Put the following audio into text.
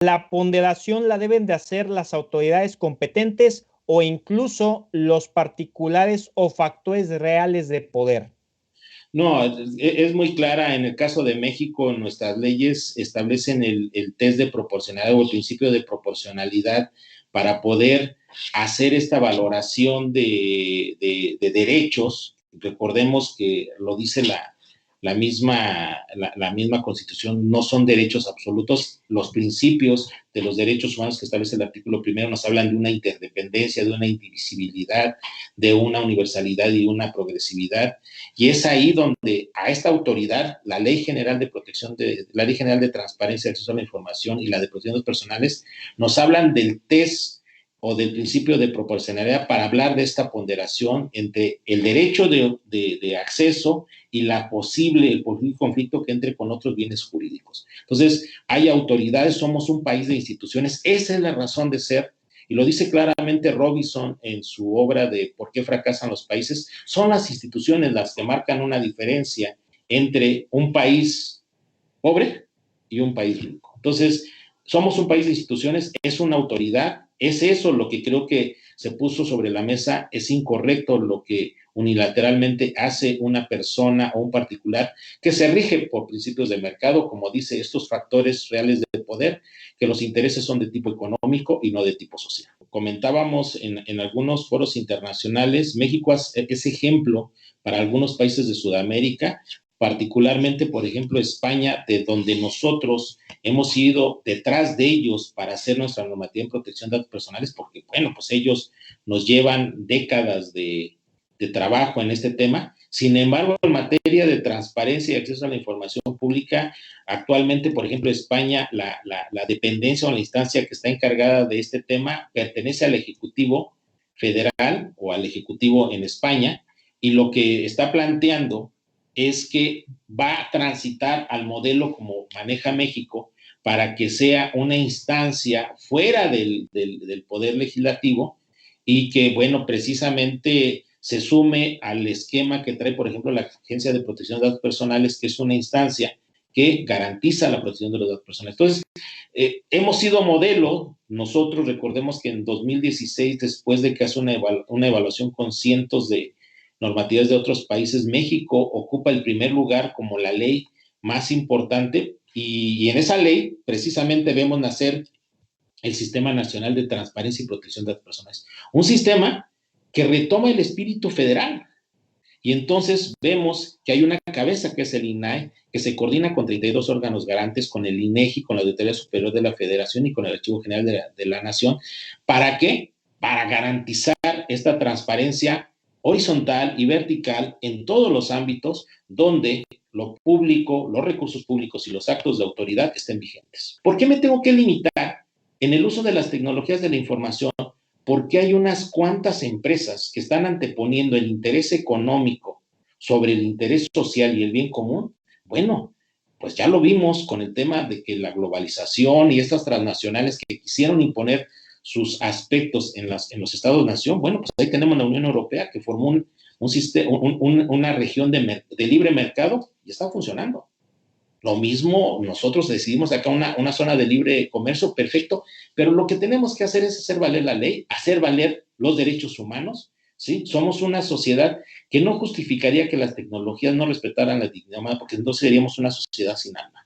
la ponderación la deben de hacer las autoridades competentes o incluso los particulares o factores reales de poder? No, es muy clara. En el caso de México, nuestras leyes establecen el test de proporcionalidad o el principio de proporcionalidad para poder hacer esta valoración de derechos. Recordemos que lo dice la misma Constitución, no son derechos absolutos. Los principios de los derechos humanos que establece el artículo primero nos hablan de una interdependencia, de una indivisibilidad, de una universalidad y una progresividad. Y es ahí donde a esta autoridad, la Ley General la Ley General de Transparencia y Acceso a la Información y la de Protección de Datos Personales nos hablan del test o del principio de proporcionalidad para hablar de esta ponderación entre el derecho de acceso y el posible conflicto que entre con otros bienes jurídicos. Entonces, hay autoridades, somos un país de instituciones, esa es la razón de ser, y lo dice claramente Robinson en su obra de ¿Por qué fracasan los países? Son las instituciones las que marcan una diferencia entre un país pobre y un país rico. Entonces, somos un país de instituciones, es una autoridad, es eso lo que creo que se puso sobre la mesa, es incorrecto lo que unilateralmente hace una persona o un particular que se rige por principios de mercado, como dice, estos factores reales de poder, que los intereses son de tipo económico y no de tipo social. Comentábamos en algunos foros internacionales, México es ejemplo para algunos países de Sudamérica, particularmente, por ejemplo, España, de donde nosotros hemos ido detrás de ellos para hacer nuestra normativa en protección de datos personales, porque, bueno, pues ellos nos llevan décadas de trabajo en este tema. Sin embargo, en materia de transparencia y acceso a la información pública, actualmente, por ejemplo, España, la dependencia o la instancia que está encargada de este tema pertenece al Ejecutivo Federal o al Ejecutivo en España, y lo que está planteando es que va a transitar al modelo como maneja México para que sea una instancia fuera del poder legislativo y que, bueno, precisamente se sume al esquema que trae, por ejemplo, la Agencia de Protección de Datos Personales, que es una instancia que garantiza la protección de los datos personales. Entonces, hemos sido modelo. Nosotros recordemos que en 2016, después de que hace una evaluación con cientos de normativas de otros países, México ocupa el primer lugar como la ley más importante, y en esa ley precisamente vemos nacer el Sistema Nacional de Transparencia y Protección de Datos Personales, un sistema que retoma el espíritu federal. Y entonces vemos que hay una cabeza que es el INAI, que se coordina con 32 órganos garantes, con el INEGI, con la Auditoría Superior de la Federación y con el Archivo General de la Nación. ¿Para qué? Para garantizar esta transparencia horizontal y vertical en todos los ámbitos donde lo público, los recursos públicos y los actos de autoridad estén vigentes. ¿Por qué me tengo que limitar en el uso de las tecnologías de la información? Porque hay unas cuantas empresas que están anteponiendo el interés económico sobre el interés social y el bien común. Bueno, pues ya lo vimos con el tema de que la globalización y estas transnacionales que quisieron imponer sus aspectos en los estados-nación. Bueno, pues ahí tenemos la Unión Europea, que formó una región de libre mercado y está funcionando. Lo mismo, nosotros decidimos acá una zona de libre comercio, perfecto, pero lo que tenemos que hacer es hacer valer la ley, hacer valer los derechos humanos, ¿sí? Somos una sociedad que no justificaría que las tecnologías no respetaran la dignidad humana, porque entonces seríamos una sociedad sin alma.